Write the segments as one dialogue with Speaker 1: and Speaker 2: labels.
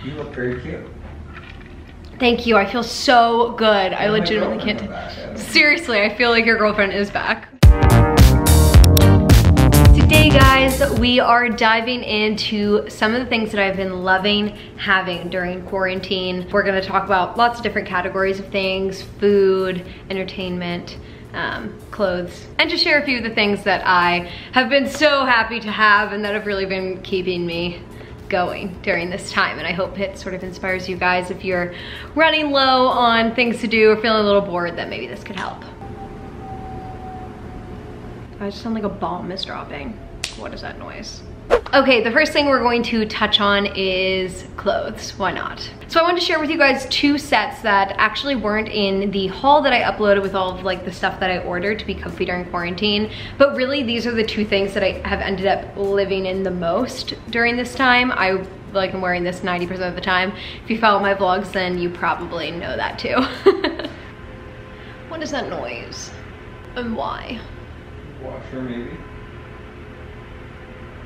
Speaker 1: You look very cute.
Speaker 2: Thank you, I feel so good. I legitimately can't. Seriously, I feel like your girlfriend is back. Today, guys, we are diving into some of the things that I've been loving having during quarantine. We're gonna talk about lots of different categories of things: food, entertainment, clothes, and just share a few of the things that I have been so happy to have and that have really been keeping me going during this time. And I hope it sort of inspires you guys if you're running low on things to do or feeling a little bored, that maybe this could help. I just sound like a bomb is dropping. What is that noise? Okay, the first thing we're going to touch on is clothes. Why not? So I wanted to share with you guys two sets that actually weren't in the haul that I uploaded with all of like the stuff that I ordered to be comfy during quarantine. But really, these are the two things that I have ended up living in the most during this time. I'm wearing this 90% of the time. If you follow my vlogs, then you probably know that too. What is that noise? And why?
Speaker 1: Washer, maybe?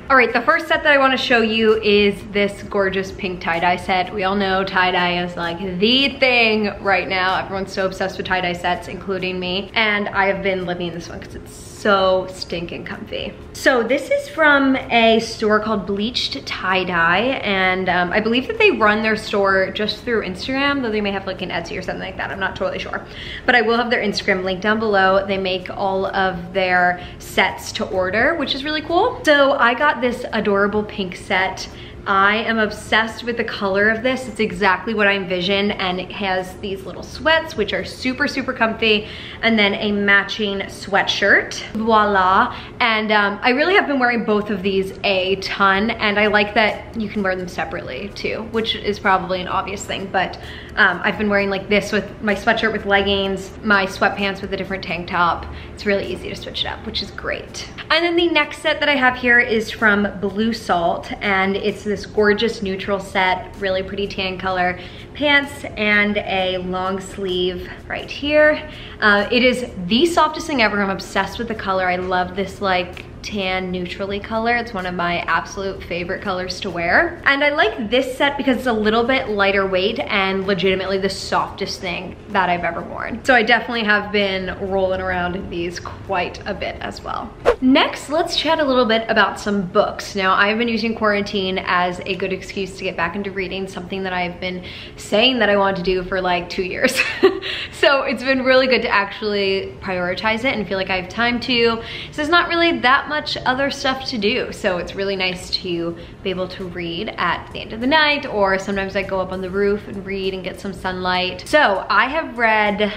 Speaker 2: All right, the first set that I want to show you is this gorgeous pink tie-dye set. We all know tie-dye is like the thing right now. Everyone's so obsessed with tie-dye sets, including me. And I have been living in this one because it's so stinking comfy. So this is from a store called Bleached Tie-Dye, and I believe that they run their store just through Instagram, though they may have like an Etsy or something like that. I'm not totally sure. But I will have their Instagram link down below. They make all of their sets to order, which is really cool. So I got this adorable pink set. I am obsessed with the color of this. It's exactly what I envisioned, and it has these little sweats, which are super, super comfy, and then a matching sweatshirt. Voila. And I really have been wearing both of these a ton, and I like that you can wear them separately too, which is probably an obvious thing, but I've been wearing like this with my sweatshirt with leggings, my sweatpants with a different tank top. It's really easy to switch it up, which is great. And then the next set that I have here is from Blue Salt, and it's this gorgeous neutral set, really pretty tan color pants and a long sleeve right here. It is the softest thing ever. I'm obsessed with the color. I love this like tan neutrally color. It's one of my absolute favorite colors to wear. And I like this set because it's a little bit lighter weight and legitimately the softest thing that I've ever worn. So I definitely have been rolling around in these quite a bit as well. Next, let's chat a little bit about some books. Now, I've been using quarantine as a good excuse to get back into reading, something that I've been saying that I wanted to do for like 2 years. So it's been really good to actually prioritize it and feel like I have time to. So there's not really that much other stuff to do. So it's really nice to be able to read at the end of the night, or sometimes I go up on the roof and read and get some sunlight. So I have read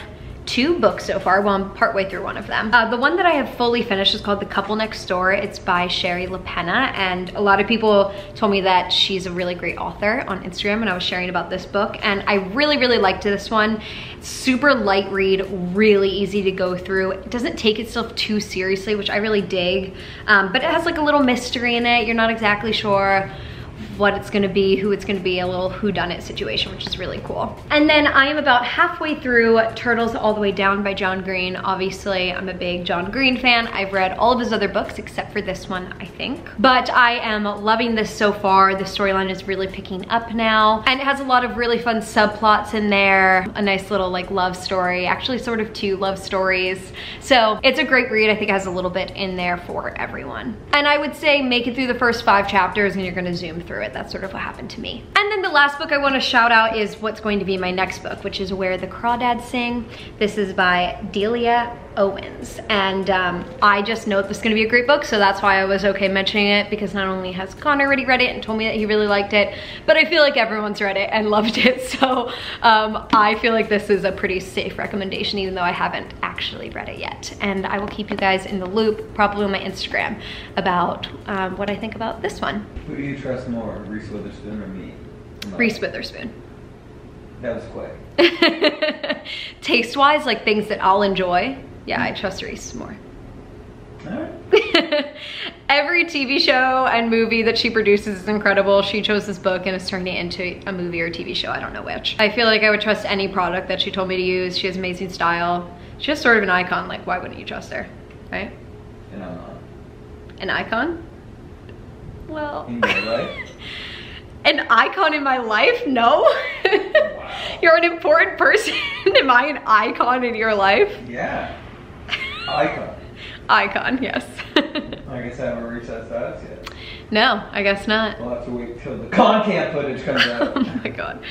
Speaker 2: 2 books so far. Well, I'm partway through one of them. The one that I have fully finished is called The Couple Next Door. It's by Sherry LaPenna, and a lot of people told me that she's a really great author on Instagram, and I was sharing about this book, and I really, really liked this one. It's super light read, really easy to go through. It doesn't take itself too seriously, which I really dig, but it has like a little mystery in it. You're not exactly sure what it's gonna be, who it's gonna be, a little whodunit situation, which is really cool. And then I am about halfway through Turtles All the Way Down by John Green. Obviously, I'm a big John Green fan. I've read all of his other books except for this one, I think. But I am loving this so far. The storyline is really picking up now, and it has a lot of really fun subplots in there. A nice little like love story, actually sort of 2 love stories. So it's a great read. I think it has a little bit in there for everyone. And I would say make it through the first 5 chapters and you're gonna zoom through it. That's sort of what happened to me. And then the last book I want to shout out is what's going to be my next book, which is Where the Crawdads Sing. This is by Delia Owens, and I just know this is going to be a great book, so that's why I was okay mentioning it, because not only has Connor already read it and told me that he really liked it, but I feel like everyone's read it and loved it, so I feel like this is a pretty safe recommendation, even though I haven't actually read it yet. And I will keep you guys in the loop, probably on my Instagram, about what I think about this one.
Speaker 1: Who do you trust more, Reese Witherspoon or me?
Speaker 2: Reese Witherspoon.
Speaker 1: That was quick.
Speaker 2: Taste-wise, like things that I'll enjoy, yeah, I trust Reese more.
Speaker 1: Alright.
Speaker 2: Every TV show and movie that she produces is incredible. She chose this book and is turning it into a movie or a TV show, I don't know which. I feel like I would trust any product that she told me to use. She has amazing style. She's sort of an icon, like why wouldn't you trust her, right?
Speaker 1: And I'm not.
Speaker 2: An icon? Well.
Speaker 1: In your life?
Speaker 2: An icon in my life? No.
Speaker 1: Wow.
Speaker 2: You're an important person. Am I an icon in your life?
Speaker 1: Yeah. Icon.
Speaker 2: Icon, yes.
Speaker 1: I guess I haven't reached that status yet.
Speaker 2: No, I guess not.
Speaker 1: We'll have to wait till the con-cam footage comes out.
Speaker 2: Oh my god.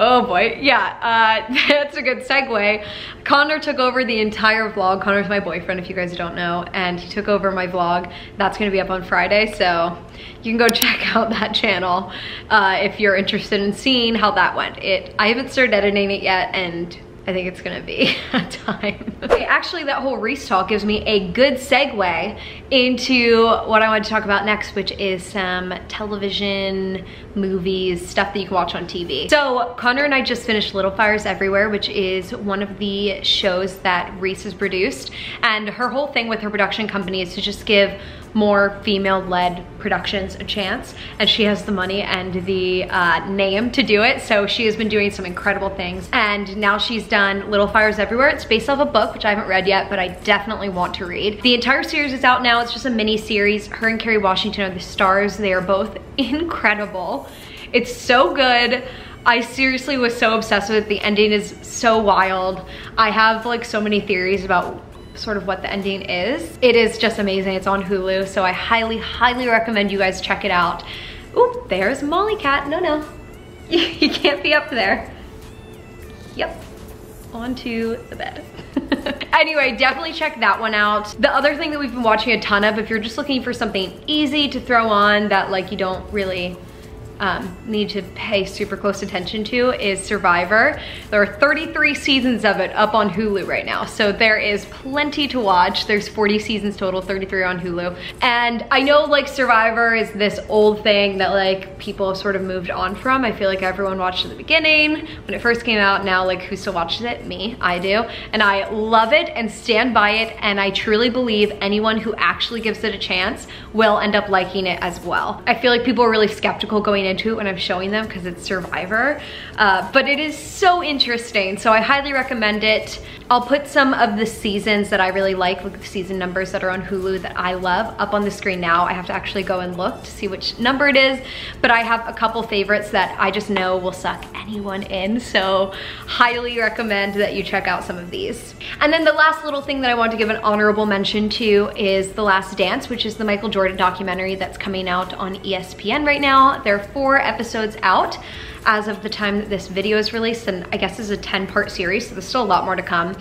Speaker 2: Oh boy. Yeah, that's a good segue. Connor took over the entire vlog. Connor's my boyfriend, if you guys don't know, and he took over my vlog. That's gonna be up on Friday, so you can go check out that channel if you're interested in seeing how that went. I haven't started editing it yet, and I think it's gonna be a time. Okay, actually that whole Reese talk gives me a good segue into what I want to talk about next, which is some television, movies, stuff that you can watch on TV. So Connor and I just finished Little Fires Everywhere, which is one of the shows that Reese has produced. And her whole thing with her production company is to just give more female-led productions a chance, and she has the money and the name to do it, so she has been doing some incredible things. And now she's done Little Fires Everywhere. It's based off a book, which I haven't read yet, but I definitely want to read. The entire series is out now. It's just a mini series. Her and Kerry Washington are the stars. They are both incredible. It's so good. I seriously was so obsessed with it. The ending is so wild. I have like so many theories about sort of what the ending is. It is just amazing. It's on Hulu, so I highly, highly recommend you guys check it out. Ooh, there's Molly Cat. No. You can't be up there. Yep, onto the bed. Anyway, definitely check that one out. The other thing that we've been watching a ton of, if you're just looking for something easy to throw on that like you don't really need to pay super close attention to, is Survivor. There are 33 seasons of it up on Hulu right now, so there is plenty to watch. There's 40 seasons total, 33 on Hulu. And I know like Survivor is this old thing that like people have sort of moved on from. I feel like everyone watched at the beginning when it first came out. Now like who still watches it? Me, I do. And I love it and stand by it, and I truly believe anyone who actually gives it a chance will end up liking it as well. I feel like people are really skeptical going into it when I'm showing them because it's Survivor, but it is so interesting, so I highly recommend it. I'll put some of the seasons that I really like the season numbers that are on Hulu that I love, up on the screen now. I have to actually go and look to see which number it is, but I have a couple favorites that I just know will suck anyone in, so highly recommend that you check out some of these. And then the last little thing that I want to give an honorable mention to is The Last Dance, which is the Michael Jordan documentary that's coming out on ESPN right now. There are 4 episodes out as of the time that this video is released, and I guess this is a 10-part series, so there's still a lot more to come.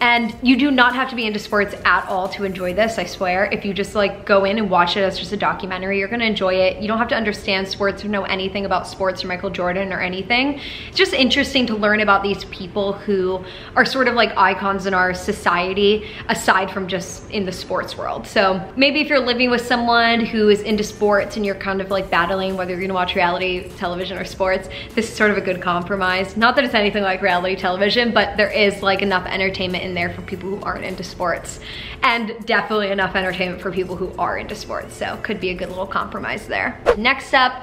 Speaker 2: And you do not have to be into sports at all to enjoy this, I swear. If you just like go in and watch it as just a documentary, you're gonna enjoy it. You don't have to understand sports or know anything about sports or Michael Jordan or anything. It's just interesting to learn about these people who are sort of like icons in our society, aside from just in the sports world. So maybe if you're living with someone who is into sports and you're kind of like battling whether you're gonna watch reality television or sports, this is sort of a good compromise. Not that it's anything like reality television, but there is like enough entertainment in there for people who aren't into sports, and definitely enough entertainment for people who are into sports, so could be a good little compromise there. Next up,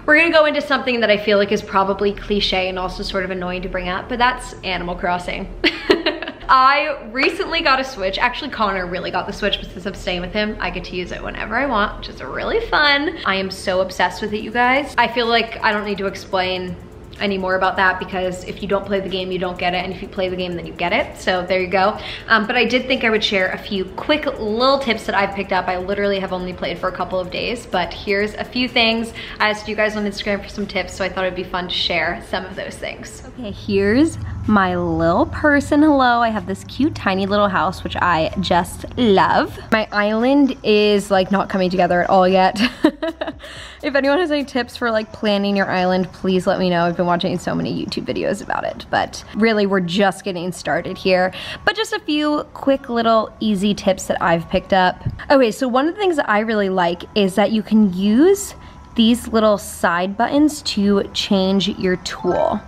Speaker 2: we're gonna go into something that I feel like is probably cliche and also sort of annoying to bring up, but that's Animal Crossing. I recently got a Switch. Actually, Connor really got the Switch, but since I'm staying with him, I get to use it whenever I want, which is really fun. I am so obsessed with it, you guys. I feel like I don't need to explain any more about that, because if you don't play the game, you don't get it, and if you play the game, then you get it. So there you go. But I did think I would share a few quick little tips that I've picked up. I literally have only played for a couple of days, but here's a few things. I asked you guys on Instagram for some tips, so I thought it'd be fun to share some of those things. Okay, here's my little person. Hello, I have this cute tiny little house, which I just love. My island is like not coming together at all yet. If anyone has any tips for like planning your island, please let me know. I've been watching so many YouTube videos about it, but really we're just getting started here. But just a few quick little easy tips that I've picked up. Okay, so one of the things that I really like is that you can use these little side buttons to change your tool.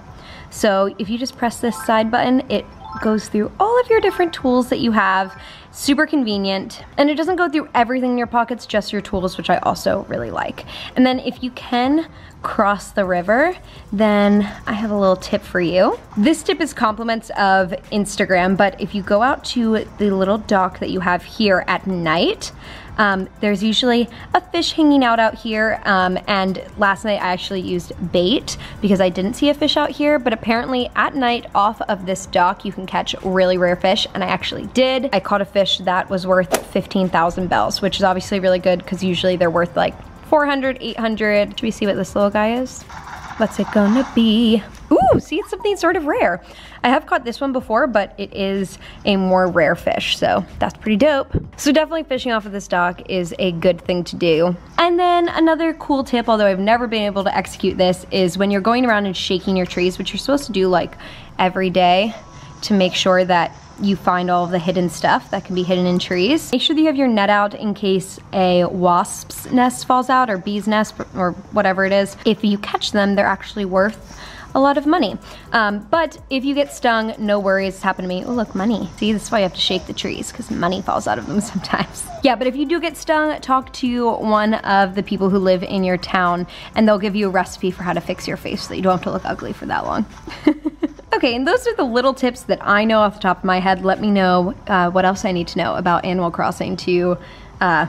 Speaker 2: So if you just press this side button, it goes through all of your different tools that you have. Super convenient, and it doesn't go through everything in your pockets, just your tools, which I also really like. And then if you can cross the river, then I have a little tip for you. This tip is compliments of Instagram, but if you go out to the little dock that you have here at night, there's usually a fish hanging out here, and last night I actually used bait because I didn't see a fish out here, but apparently at night off of this dock you can catch really rare fish, and I actually did. I caught a fish that was worth 15,000 bells, which is obviously really good because usually they're worth like 400, 800. Should we see what this little guy is? What's it gonna be? Ooh, see, it's something sort of rare. I have caught this one before, but it is a more rare fish, so that's pretty dope. So definitely fishing off of this dock is a good thing to do. And then another cool tip, although I've never been able to execute this, is when you're going around and shaking your trees, which you're supposed to do like every day to make sure that you find all of the hidden stuff that can be hidden in trees. Make sure that you have your net out in case a wasp's nest falls out, or bee's nest, or whatever it is. If you catch them, they're actually worth a lot of money. But if you get stung, no worries, it's happened to me. Oh look, money. See, this is why you have to shake the trees, because money falls out of them sometimes. Yeah, but if you do get stung, talk to one of the people who live in your town, and they'll give you a recipe for how to fix your face so that you don't have to look ugly for that long. Okay, and those are the little tips that I know off the top of my head. Let me know what else I need to know about Animal Crossing to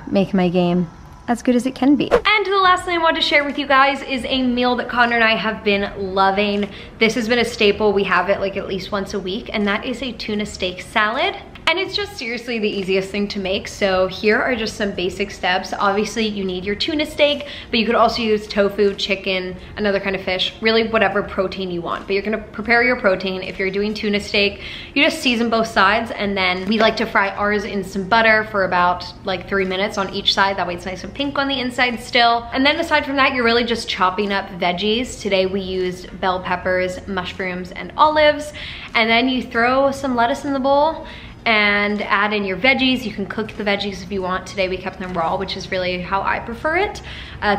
Speaker 2: make my game as good as it can be. And the last thing I wanted to share with you guys is a meal that Connor and I have been loving. This has been a staple. We have it like at least once a week, and that is a tuna steak salad. And it's just seriously the easiest thing to make. So here are just some basic steps. Obviously you need your tuna steak, but you could also use tofu, chicken, another kind of fish, really whatever protein you want. But you're gonna prepare your protein. If you're doing tuna steak, you just season both sides, and then we like to fry ours in some butter for about like 3 minutes on each side. That way it's nice and pink on the inside still. And then aside from that, you're really just chopping up veggies. Today we used bell peppers, mushrooms, and olives. And then you throw some lettuce in the bowl and add in your veggies. You can cook the veggies if you want. Today we kept them raw, which is really how I prefer it.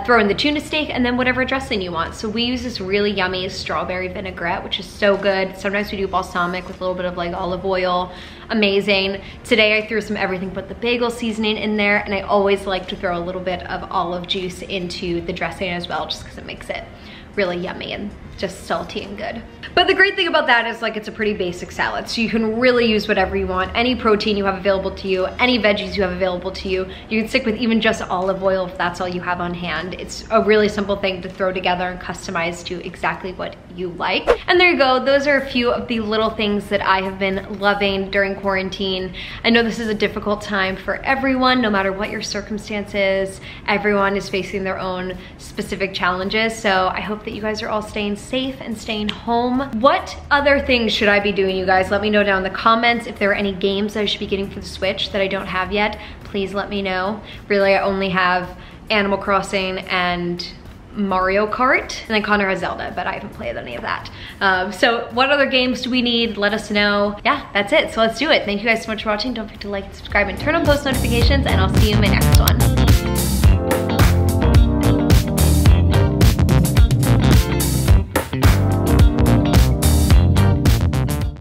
Speaker 2: Throw in the tuna steak and then whatever dressing you want. So we use this really yummy strawberry vinaigrette, which is so good. Sometimes we do balsamic with a little bit of like olive oil. Amazing. Today I threw some everything but the bagel seasoning in there, and I always like to throw a little bit of olive juice into the dressing as well, just because it makes it really yummy and just salty and good. But the great thing about that is like it's a pretty basic salad, so you can really use whatever you want. Any protein you have available to you, any veggies you have available to you. You can stick with even just olive oil if that's all you have on hand. It's a really simple thing to throw together and customize to exactly what you like. And there you go. Those are a few of the little things that I have been loving during quarantine. I know this is a difficult time for everyone, no matter what your circumstances. Everyone is facing their own specific challenges, so I hope that you guys are all staying safe and staying home. What other things should I be doing, you guys? Let me know down in the comments. If there are any games that I should be getting for the Switch that I don't have yet, please let me know. Really, I only have Animal Crossing and Mario Kart, and then Connor has Zelda, but I haven't played any of that. So what other games do we need? Let us know. Yeah, that's it. So let's do it. Thank you guys so much for watching. Don't forget to like and subscribe and turn on post notifications, and I'll see you in my next one.